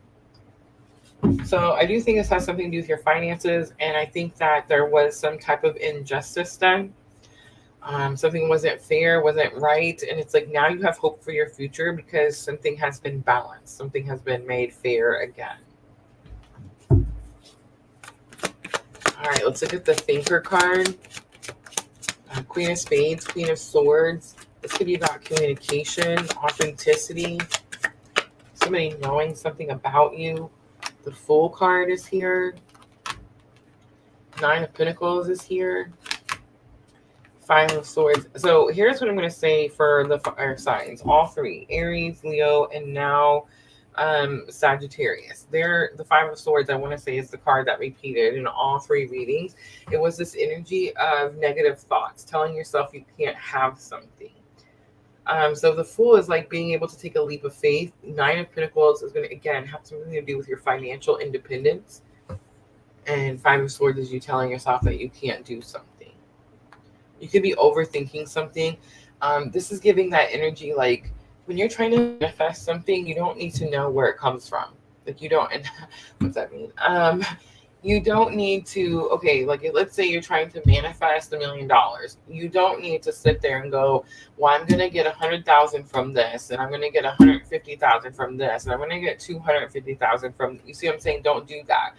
So I do think this has something to do with your finances, and I think that there was some type of injustice done. Something wasn't fair, wasn't right, and it's like now you have hope for your future because something has been balanced. Something has been made fair again. All right, let's look at the Thinker card. Queen of Spades, Queen of Swords. This could be about communication, authenticity, somebody knowing something about you. The Fool card is here. Nine of Pentacles is here. Five of Swords. So here's what I'm going to say for the fire signs. All three. Aries, Leo, and now Sagittarius. The Five of Swords, I want to say, is the card that repeated in all three readings. It was this energy of negative thoughts, telling yourself you can't have something. So the Fool is like being able to take a leap of faith. Nine of Pentacles is going to, again, have something to do with your financial independence. And Five of Swords is you telling yourself that you can't do something. You could be overthinking something. This is giving that energy, like when you're trying to manifest something, you don't need to know where it comes from. Like you don't, and what's that mean? You don't need to, okay, like let's say you're trying to manifest $1 million. You don't need to sit there and go, well, I'm going to get 100,000 from this, and I'm going to get 150,000 from this, and I'm going to get 250,000 from, you see what I'm saying? Don't do that.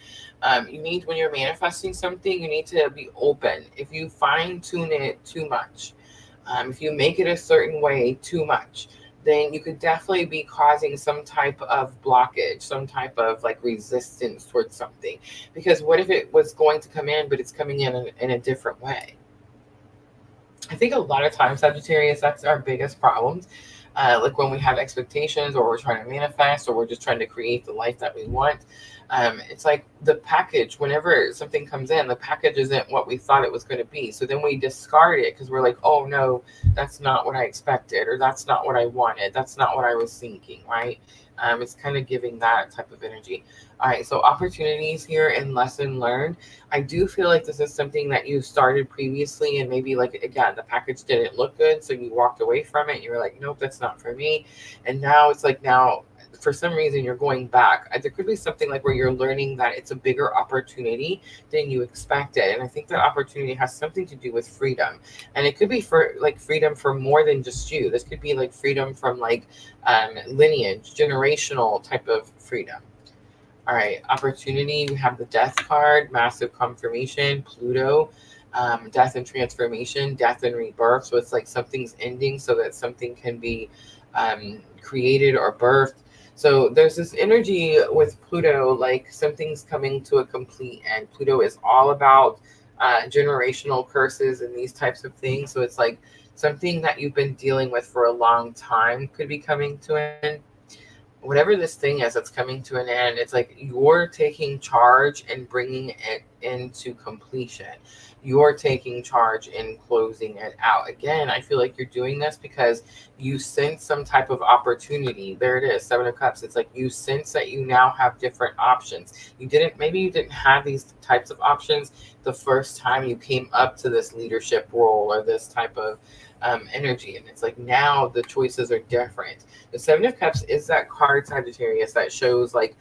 You need, when you're manifesting something, you need to be open. If you fine tune it too much, if you make it a certain way too much, then you could definitely be causing some type of blockage, some type of like resistance towards something. Because what if it was going to come in, but it's coming in a different way? I think a lot of times, Sagittarius, that's our biggest problems. like when we have expectations, or we're trying to manifest, or we're just trying to create the life that we want. It's like the package, whenever something comes in, the package isn't what we thought it was going to be. So then we discard it because we're like, oh no, that's not what I expected, or that's not what I wanted. That's not what I was thinking, right? It's kind of giving that type of energy. All right, so opportunities here and lesson learned. I do feel like this is something that you started previously, and maybe, like, again, the package didn't look good, so you walked away from it. You were like, nope, that's not for me. And now it's like, now for some reason you're going back. There could be something like where you're learning that it's a bigger opportunity than you expected, and I think that opportunity has something to do with freedom. And it could be for like freedom for more than just you. This could be like freedom from like lineage, generational type of freedom. All right, opportunity. We have the death card, massive confirmation, Pluto, death and transformation, death and rebirth. So it's like something's ending so that something can be created or birthed. So there's this energy with Pluto, like something's coming to a complete end. Pluto is all about generational curses and these types of things. So it's like something that you've been dealing with for a long time could be coming to an end. Whatever this thing is that's coming to an end, it's like you're taking charge and bringing it into completion. You're taking charge and closing it out. Again, I feel like you're doing this because you sense some type of opportunity. There it is, Seven of Cups. It's like you sense that you now have different options. Maybe you didn't have these types of options the first time you came up to this leadership role or this type of energy. And it's like now the choices are different. The Seven of Cups is that card, Sagittarius, that shows like,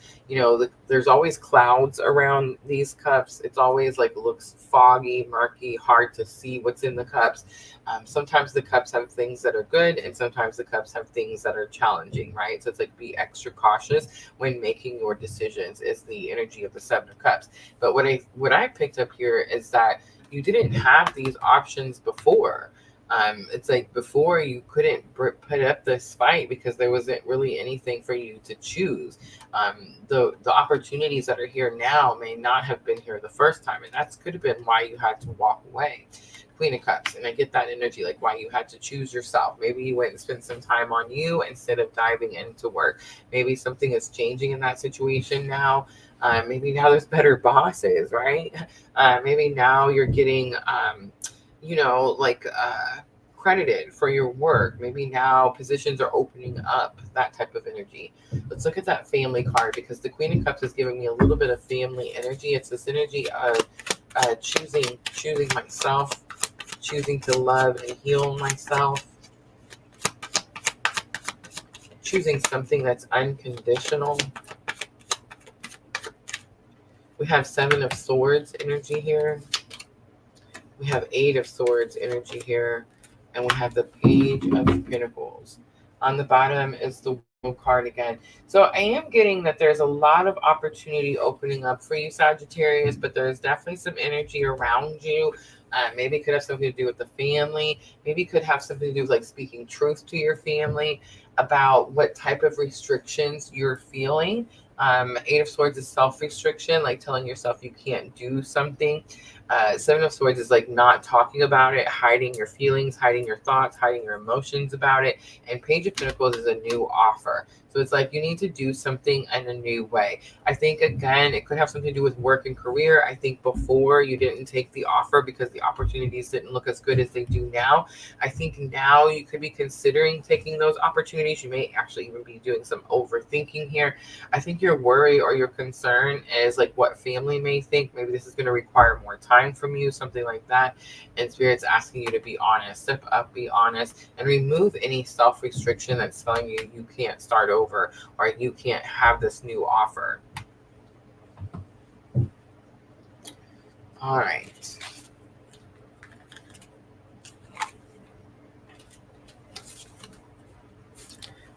there's always clouds around these cups. It's always like looks foggy, murky, hard to see what's in the cups. Sometimes the cups have things that are good, and sometimes the cups have things that are challenging, right? So it's like be extra cautious when making your decisions is the energy of the Seven of Cups. But what I picked up here is that you didn't have these options before. It's like before you couldn't put up this fight because there wasn't really anything for you to choose. The opportunities that are here now may not have been here the first time, and that could have been why you had to walk away. Queen of Cups, and I get that energy, like why you had to choose yourself. Maybe you went and spent some time on you instead of diving into work. Maybe something is changing in that situation now. Maybe now there's better bosses, right? Maybe now you're getting credited for your work. Maybe now positions are opening up, that type of energy. Let's look at that family card, because the Queen of Cups is giving me a little bit of family energy. It's this energy of choosing myself, choosing to love and heal myself, choosing something that's unconditional. We have Seven of Swords energy here. We have Eight of Swords energy here. And we have the Page of Pentacles. On the bottom is the World card again. So I am getting that there's a lot of opportunity opening up for you, Sagittarius, but there's definitely some energy around you. Maybe it could have something to do with the family. Maybe it could have something to do with like speaking truth to your family about what type of restrictions you're feeling. Eight of Swords is self-restriction, like telling yourself you can't do something. Seven of Swords is like not talking about it, hiding your feelings, hiding your thoughts, hiding your emotions about it. And Page of Pentacles is a new offer. So it's like you need to do something in a new way. I think, again, it could have something to do with work and career. I think before you didn't take the offer because the opportunities didn't look as good as they do now. I think now you could be considering taking those opportunities. You may actually even be doing some overthinking here. I think your worry or your concern is like what family may think. Maybe this is going to require more time from you, something like that. And Spirit's asking you to be honest, step up, be honest, and remove any self-restriction that's telling you you can't start over or you can't have this new offer. All right.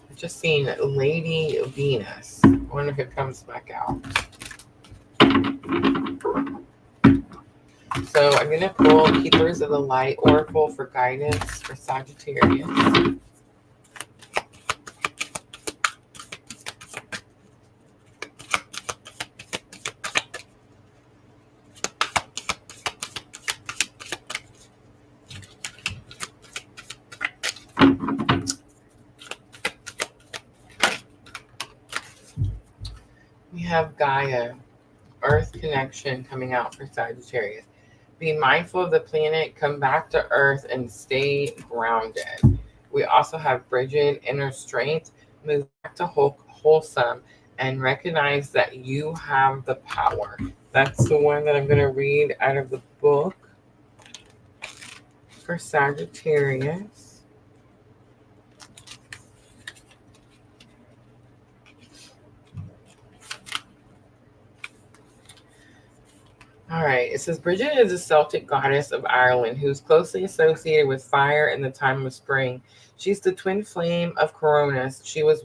I've just seen Lady Venus. I wonder if it comes back out. So I'm going to pull Keepers of the Light Oracle for guidance for Sagittarius. We have Gaia, Earth connection coming out for Sagittarius. Be mindful of the planet, come back to Earth, and stay grounded. We also have Bridget, inner strength, move back to wholesome, and recognize that you have the power. That's the one that I'm going to read out of the book for Sagittarius. All right, it says Bridget is a Celtic goddess of Ireland who's closely associated with fire in the time of spring. She's the twin flame of Coronis. She was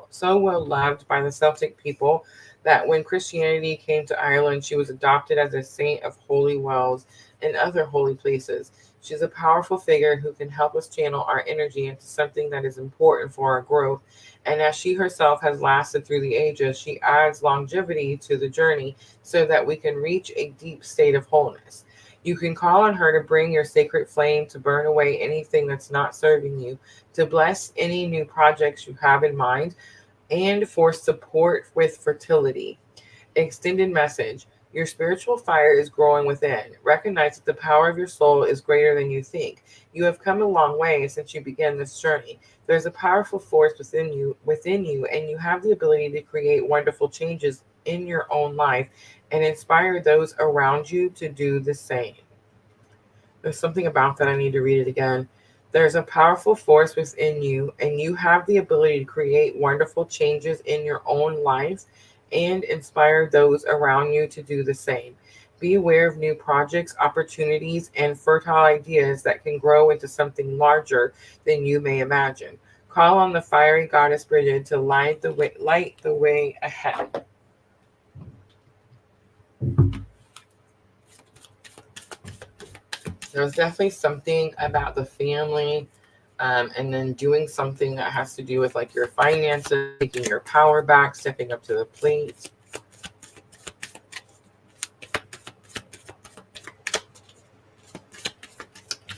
so well loved by the Celtic people that when Christianity came to Ireland, she was adopted as a saint of holy wells and other holy places. She's a powerful figure who can help us channel our energy into something that is important for our growth. And as she herself has lasted through the ages, she adds longevity to the journey so that we can reach a deep state of wholeness. You can call on her to bring your sacred flame to burn away anything that's not serving you, to bless any new projects you have in mind, and for support with fertility. Extended message. Your spiritual fire is growing within. Recognize that the power of your soul is greater than you think. You have come a long way since you began this journey. There's a powerful force within you, and you have the ability to create wonderful changes in your own life and inspire those around you to do the same. There's something about that. I need to read it again. There's a powerful force within you, and you have the ability to create wonderful changes in your own life and inspire those around you to do the same. Be aware of new projects, opportunities, and fertile ideas that can grow into something larger than you may imagine. Call on the fiery goddess Bridget to light the way ahead. There's definitely something about the family, and then doing something that has to do with like your finances, taking your power back, stepping up to the plate.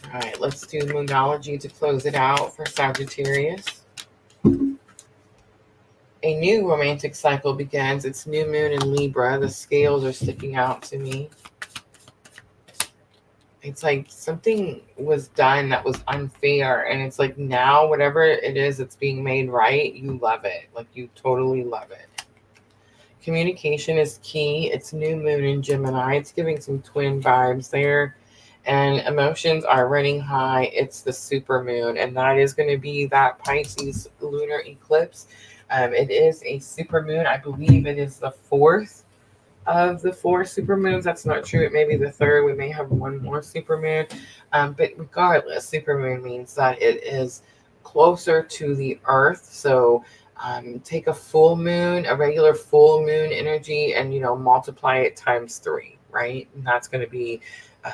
All right, let's do Moonology to close it out for Sagittarius. A new romantic cycle begins. It's new moon in Libra. The scales are sticking out to me. It's like something was done that was unfair, and it's like now whatever it is that's being made right, you love it. Like you totally love it. Communication is key. It's new moon in Gemini. It's giving some twin vibes there. And emotions are running high. It's the supermoon, and that is going to be that Pisces lunar eclipse. It is a supermoon. I believe it is the fourth of the four supermoons. That's not true. It may be the third. We may have one more supermoon. But regardless, supermoon means that it is closer to the earth. So take a full moon, a regular full moon energy, and multiply it times 3, right? And that's going to be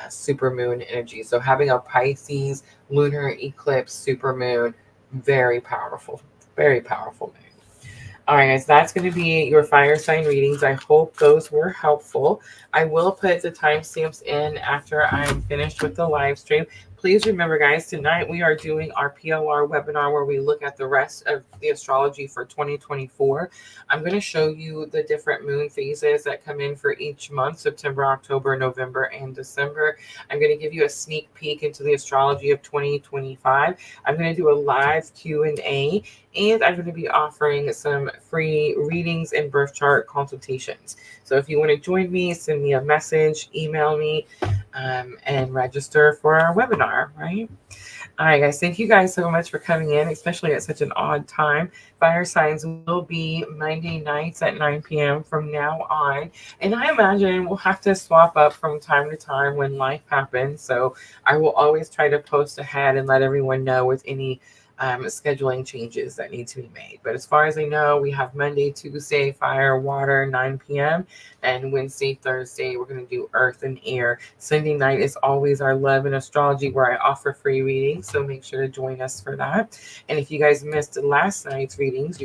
supermoon energy. So having a Pisces lunar eclipse supermoon, very powerful moon. All right, guys, that's going to be your fire sign readings. I hope those were helpful. I will put the timestamps in after I'm finished with the live stream. Please remember, guys, tonight we are doing our PLR webinar where we look at the rest of the astrology for 2024. I'm going to show you the different moon phases that come in for each month, September, October, November, and December. I'm going to give you a sneak peek into the astrology of 2025. I'm going to do a live Q&A, and I'm going to be offering some free readings and birth chart consultations. So if you want to join me, send me a message, email me, and register for our webinar, right? All right, guys, thank you guys so much for coming in, especially at such an odd time. Fire signs will be Monday nights at 9 p.m. from now on. And I imagine we'll have to swap up from time to time when life happens. So I will always try to post ahead and let everyone know with any scheduling changes that need to be made. But as far as I know, we have Monday, Tuesday, fire, water, 9 p.m. And Wednesday, Thursday, we're going to do earth and air. Sunday night is always our love and astrology where I offer free readings. So make sure to join us for that. And if you guys missed last night's readings,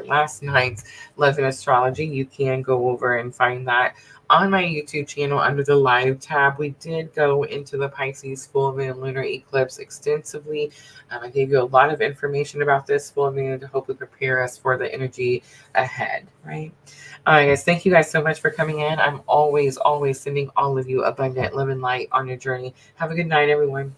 last night's love and astrology, you can go over and find that on my YouTube channel under the live tab, we did go into the Pisces full moon lunar eclipse extensively. I gave you a lot of information about this full moon to hopefully prepare us for the energy ahead, right? All right, guys, thank you guys so much for coming in. I'm always sending all of you abundant love and light on your journey. Have a good night, everyone.